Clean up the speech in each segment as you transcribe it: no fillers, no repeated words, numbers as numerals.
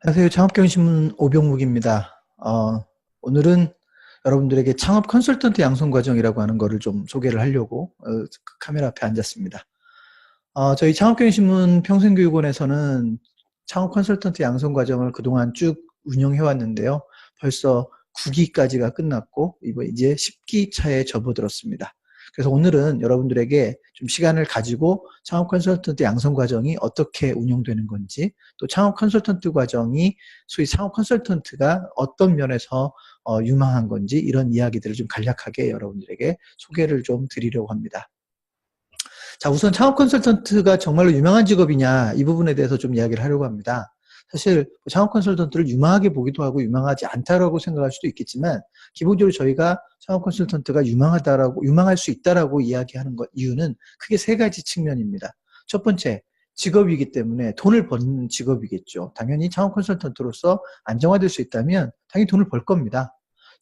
안녕하세요. 창업경신문 오병묵입니다. 오늘은 여러분들에게 창업 컨설턴트 양성 과정이라고 하는 거를 좀 소개를 하려고 카메라 앞에 앉았습니다. 저희 창업경신문 평생교육원에서는 창업 컨설턴트 양성 과정을 그동안 쭉 운영해 왔는데요. 벌써 9기까지가 끝났고 이제 10기 차에 접어들었습니다. 그래서 오늘은 여러분들에게 좀 시간을 가지고 창업 컨설턴트 양성 과정이 어떻게 운영되는 건지, 또 창업 컨설턴트 과정이 소위 창업 컨설턴트가 어떤 면에서 유망한 건지, 이런 이야기들을 좀 간략하게 여러분들에게 소개를 좀 드리려고 합니다. 자, 우선 창업 컨설턴트가 정말로 유명한 직업이냐, 이 부분에 대해서 좀 이야기를 하려고 합니다. 사실 창업 컨설턴트를 유망하게 보기도 하고 유망하지 않다라고 생각할 수도 있겠지만, 기본적으로 저희가 창업 컨설턴트가 유망할 수 있다라고 이야기하는 이유는 크게 세 가지 측면입니다. 첫 번째, 직업이기 때문에 돈을 버는 직업이겠죠. 당연히 창업 컨설턴트로서 안정화될 수 있다면 당연히 돈을 벌 겁니다.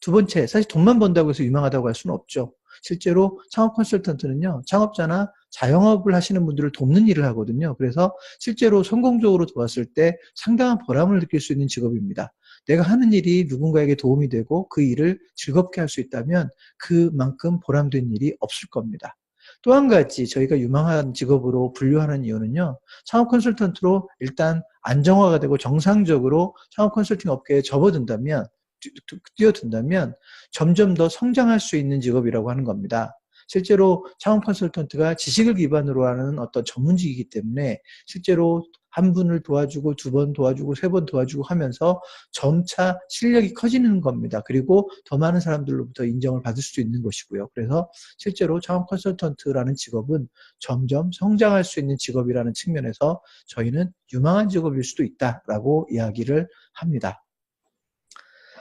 두 번째, 사실 돈만 번다고 해서 유망하다고 할 수는 없죠. 실제로 창업 컨설턴트는요, 창업자나 자영업을 하시는 분들을 돕는 일을 하거든요. 그래서 실제로 성공적으로 도왔을 때 상당한 보람을 느낄 수 있는 직업입니다. 내가 하는 일이 누군가에게 도움이 되고 그 일을 즐겁게 할 수 있다면 그만큼 보람된 일이 없을 겁니다. 또 한 가지 저희가 유망한 직업으로 분류하는 이유는요, 창업 컨설턴트로 일단 안정화가 되고 정상적으로 창업 컨설팅 업계에 뛰어든다면 점점 더 성장할 수 있는 직업이라고 하는 겁니다. 실제로 창업 컨설턴트가 지식을 기반으로 하는 어떤 전문직이기 때문에 실제로 한 분을 도와주고 두 번 도와주고 세 번 도와주고 하면서 점차 실력이 커지는 겁니다. 그리고 더 많은 사람들로부터 인정을 받을 수 있는 것이고요. 그래서 실제로 창업 컨설턴트라는 직업은 점점 성장할 수 있는 직업이라는 측면에서 저희는 유망한 직업일 수도 있다라고 이야기를 합니다.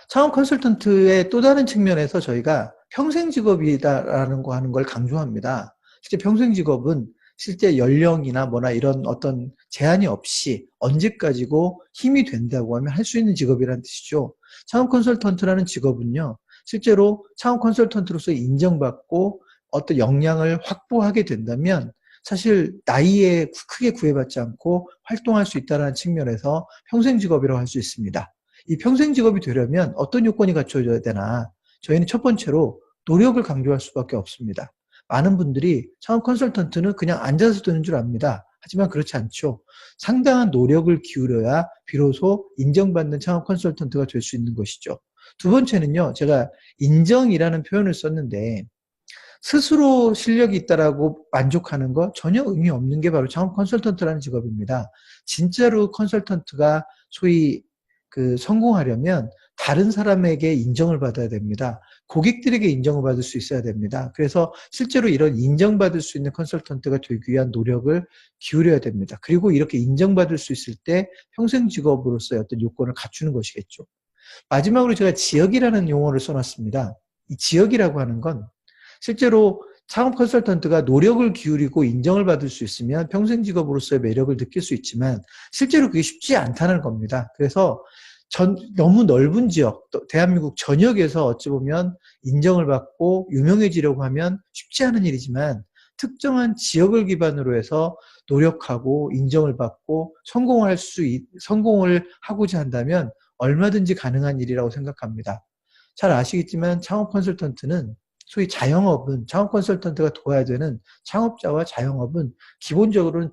창업 컨설턴트의 또 다른 측면에서 저희가 평생 직업이다라는 거 하는 걸 강조합니다. 실제 평생 직업은 실제 연령이나 뭐나 이런 어떤 제한이 없이 언제까지고 힘이 된다고 하면 할 수 있는 직업이라는 뜻이죠. 창업 컨설턴트라는 직업은요, 실제로 창업 컨설턴트로서 인정받고 어떤 역량을 확보하게 된다면 사실 나이에 크게 구애받지 않고 활동할 수 있다는 측면에서 평생 직업이라고 할 수 있습니다. 이 평생 직업이 되려면 어떤 요건이 갖춰져야 되나? 저희는 첫 번째로 노력을 강조할 수밖에 없습니다. 많은 분들이 창업 컨설턴트는 그냥 앉아서 되는 줄 압니다. 하지만 그렇지 않죠. 상당한 노력을 기울여야 비로소 인정받는 창업 컨설턴트가 될 수 있는 것이죠. 두 번째는요, 제가 인정이라는 표현을 썼는데, 스스로 실력이 있다라고 만족하는 거 전혀 의미 없는 게 바로 창업 컨설턴트라는 직업입니다. 진짜로 컨설턴트가 소위 성공하려면 다른 사람에게 인정을 받아야 됩니다. 고객들에게 인정을 받을 수 있어야 됩니다. 그래서 실제로 이런 인정받을 수 있는 컨설턴트가 되기 위한 노력을 기울여야 됩니다. 그리고 이렇게 인정받을 수 있을 때 평생 직업으로서의 어떤 요건을 갖추는 것이겠죠. 마지막으로 제가 지역이라는 용어를 써놨습니다. 이 지역이라고 하는 건 실제로 창업 컨설턴트가 노력을 기울이고 인정을 받을 수 있으면 평생 직업으로서의 매력을 느낄 수 있지만 실제로 그게 쉽지 않다는 겁니다. 그래서 너무 넓은 지역, 또 대한민국 전역에서 어찌 보면 인정을 받고 유명해지려고 하면 쉽지 않은 일이지만 특정한 지역을 기반으로 해서 노력하고 인정을 받고 성공을 하고자 한다면 얼마든지 가능한 일이라고 생각합니다. 잘 아시겠지만 창업 컨설턴트는 소위 창업 컨설턴트가 도와야 되는 창업자와 자영업은 기본적으로는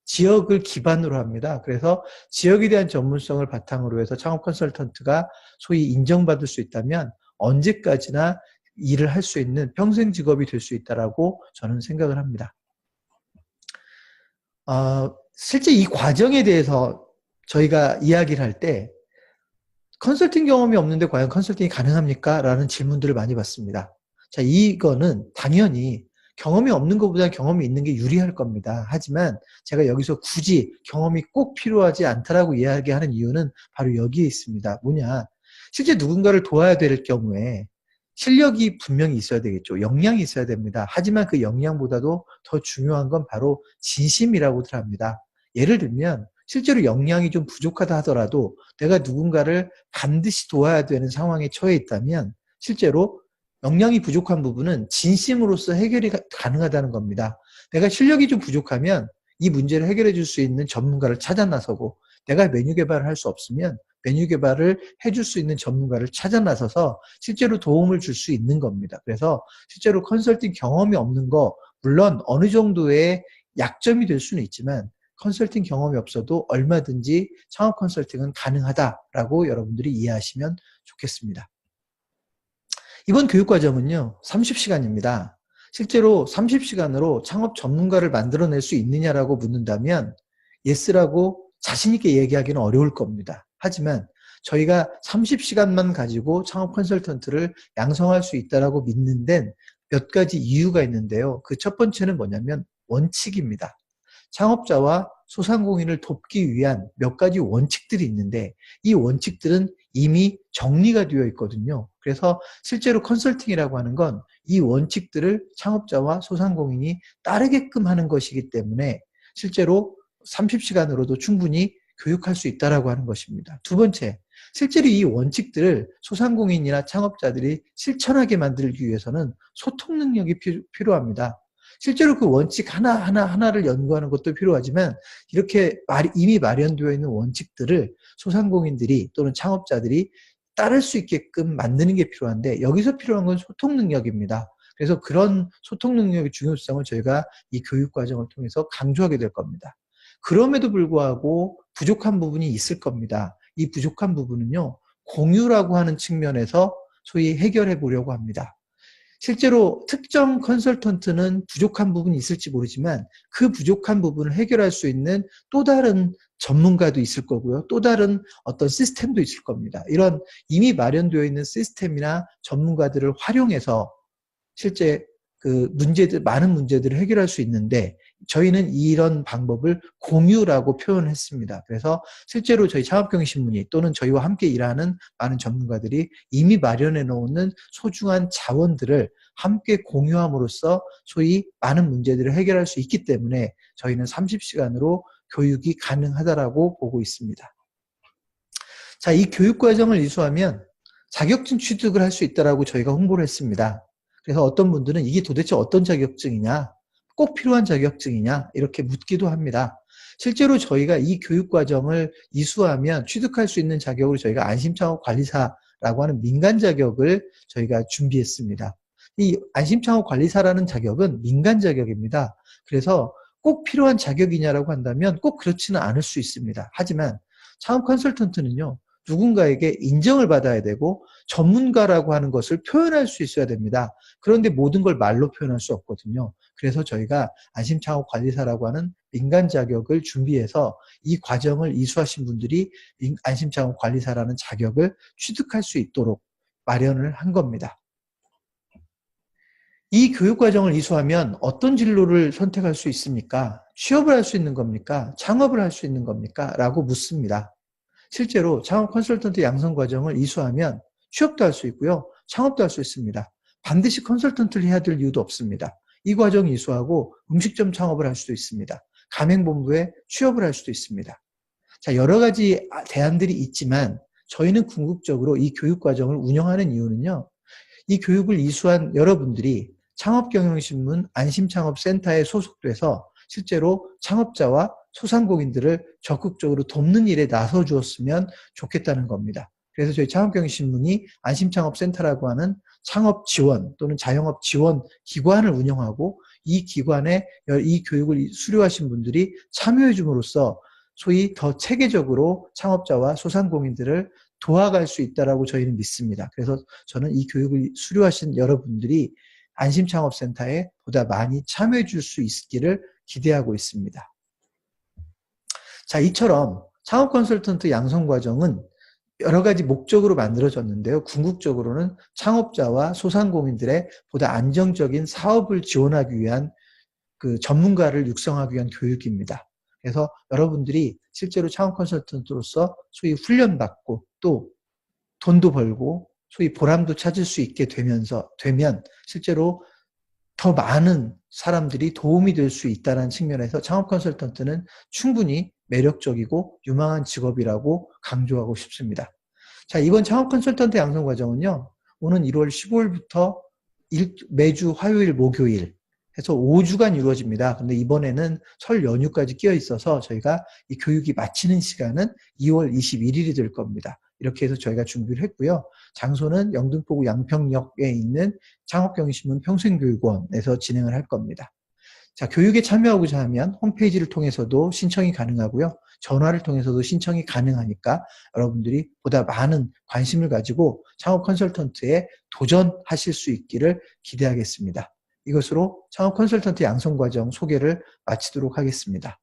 지역을 기반으로 합니다. 그래서 지역에 대한 전문성을 바탕으로 해서 창업 컨설턴트가 소위 인정받을 수 있다면 언제까지나 일을 할 수 있는 평생 직업이 될 수 있다라고 저는 생각을 합니다. 실제 이 과정에 대해서 저희가 이야기를 할 때 컨설팅 경험이 없는데 과연 컨설팅이 가능합니까? 라는 질문들을 많이 받습니다. 자, 이거는 당연히 경험이 없는 것보다 경험이 있는 게 유리할 겁니다. 하지만 제가 여기서 굳이 경험이 꼭 필요하지 않다라고 이야기하는 이유는 바로 여기에 있습니다. 뭐냐? 실제 누군가를 도와야 될 경우에 실력이 분명히 있어야 되겠죠. 역량이 있어야 됩니다. 하지만 그 역량보다도 더 중요한 건 바로 진심이라고들 합니다. 예를 들면 실제로 역량이 좀 부족하다 하더라도 내가 누군가를 반드시 도와야 되는 상황에 처해 있다면 실제로 역량이 부족한 부분은 진심으로서 해결이 가능하다는 겁니다. 내가 실력이 좀 부족하면 이 문제를 해결해 줄 수 있는 전문가를 찾아 나서고, 내가 메뉴 개발을 할 수 없으면 메뉴 개발을 해줄 수 있는 전문가를 찾아 나서서 실제로 도움을 줄 수 있는 겁니다. 그래서 실제로 컨설팅 경험이 없는 거, 물론 어느 정도의 약점이 될 수는 있지만 컨설팅 경험이 없어도 얼마든지 창업 컨설팅은 가능하다라고 여러분들이 이해하시면 좋겠습니다. 이번 교육과정은요, 30시간입니다. 실제로 30시간으로 창업 전문가를 만들어낼 수 있느냐라고 묻는다면 예스라고 자신있게 얘기하기는 어려울 겁니다. 하지만 저희가 30시간만 가지고 창업 컨설턴트를 양성할 수 있다라고 믿는 데는 몇 가지 이유가 있는데요. 그 첫 번째는 뭐냐면 원칙입니다. 창업자와 소상공인을 돕기 위한 몇 가지 원칙들이 있는데 이 원칙들은 이미 정리가 되어 있거든요. 그래서 실제로 컨설팅이라고 하는 건 이 원칙들을 창업자와 소상공인이 따르게끔 하는 것이기 때문에 실제로 30시간으로도 충분히 교육할 수 있다라고 하는 것입니다. 두 번째, 실제로 이 원칙들을 소상공인이나 창업자들이 실천하게 만들기 위해서는 소통 능력이 필요합니다. 실제로 그 원칙 하나를 연구하는 것도 필요하지만 이렇게 이미 마련되어 있는 원칙들을 소상공인들이 또는 창업자들이 따를 수 있게끔 만드는 게 필요한데 여기서 필요한 건 소통 능력입니다. 그래서 그런 소통 능력의 중요성을 저희가 이 교육 과정을 통해서 강조하게 될 겁니다. 그럼에도 불구하고 부족한 부분이 있을 겁니다. 이 부족한 부분은요, 공유라고 하는 측면에서 소위 해결해 보려고 합니다. 실제로 특정 컨설턴트는 부족한 부분이 있을지 모르지만 그 부족한 부분을 해결할 수 있는 또 다른 전문가도 있을 거고요. 또 다른 어떤 시스템도 있을 겁니다. 이런 이미 마련되어 있는 시스템이나 전문가들을 활용해서 실제 그 문제들, 많은 문제들을 해결할 수 있는데 저희는 이런 방법을 공유라고 표현했습니다. 그래서 실제로 저희 창업경영신문이 또는 저희와 함께 일하는 많은 전문가들이 이미 마련해 놓는 소중한 자원들을 함께 공유함으로써 소위 많은 문제들을 해결할 수 있기 때문에 저희는 30시간으로 교육이 가능하다라고 보고 있습니다. 자, 이 교육 과정을 이수하면 자격증 취득을 할 수 있다라고 저희가 홍보를 했습니다. 그래서 어떤 분들은 이게 도대체 어떤 자격증이냐, 꼭 필요한 자격증이냐 이렇게 묻기도 합니다. 실제로 저희가 이 교육 과정을 이수하면 취득할 수 있는 자격으로 저희가 안심창업관리사라고 하는 민간 자격을 저희가 준비했습니다. 이 안심창업관리사라는 자격은 민간 자격입니다. 그래서 꼭 필요한 자격이냐라고 한다면 꼭 그렇지는 않을 수 있습니다. 하지만 창업 컨설턴트는요, 누군가에게 인정을 받아야 되고 전문가라고 하는 것을 표현할 수 있어야 됩니다. 그런데 모든 걸 말로 표현할 수 없거든요. 그래서 저희가 안심창업관리사라고 하는 민간 자격을 준비해서 이 과정을 이수하신 분들이 안심창업관리사라는 자격을 취득할 수 있도록 마련을 한 겁니다. 이 교육과정을 이수하면 어떤 진로를 선택할 수 있습니까? 취업을 할 수 있는 겁니까? 창업을 할 수 있는 겁니까? 라고 묻습니다. 실제로 창업 컨설턴트 양성 과정을 이수하면 취업도 할 수 있고요. 창업도 할 수 있습니다. 반드시 컨설턴트를 해야 될 이유도 없습니다. 이 과정 이수하고 음식점 창업을 할 수도 있습니다. 가맹본부에 취업을 할 수도 있습니다. 자, 여러 가지 대안들이 있지만 저희는 궁극적으로 이 교육 과정을 운영하는 이유는요. 이 교육을 이수한 여러분들이 창업경영신문 안심창업센터에 소속돼서 실제로 창업자와 소상공인들을 적극적으로 돕는 일에 나서 주었으면 좋겠다는 겁니다. 그래서 저희 창업경영신문이 안심창업센터라고 하는 창업 지원 또는 자영업 지원 기관을 운영하고 이 기관에 이 교육을 수료하신 분들이 참여해 줌으로써 소위 더 체계적으로 창업자와 소상공인들을 도와갈 수 있다라고 저희는 믿습니다. 그래서 저는 이 교육을 수료하신 여러분들이 안심창업센터에 보다 많이 참여해 줄 수 있기를 기대하고 있습니다. 자, 이처럼 창업 컨설턴트 양성 과정은 여러 가지 목적으로 만들어졌는데요. 궁극적으로는 창업자와 소상공인들의 보다 안정적인 사업을 지원하기 위한 그 전문가를 육성하기 위한 교육입니다. 그래서 여러분들이 실제로 창업 컨설턴트로서 소위 훈련받고 또 돈도 벌고 소위 보람도 찾을 수 있게 되면 실제로 더 많은 사람들이 도움이 될 수 있다는 측면에서 창업 컨설턴트는 충분히 매력적이고 유망한 직업이라고 강조하고 싶습니다. 자, 이번 창업 컨설턴트 양성 과정은요. 오는 1월 15일부터 매주 화요일, 목요일 해서 5주간 이루어집니다. 근데 이번에는 설 연휴까지 끼어 있어서 저희가 이 교육이 마치는 시간은 2월 21일이 될 겁니다. 이렇게 해서 저희가 준비를 했고요. 장소는 영등포구 양평역에 있는 창업경신문 평생교육원에서 진행을 할 겁니다. 자, 교육에 참여하고자 하면 홈페이지를 통해서도 신청이 가능하고요. 전화를 통해서도 신청이 가능하니까 여러분들이 보다 많은 관심을 가지고 창업 컨설턴트에 도전하실 수 있기를 기대하겠습니다. 이것으로 창업 컨설턴트 양성 과정 소개를 마치도록 하겠습니다.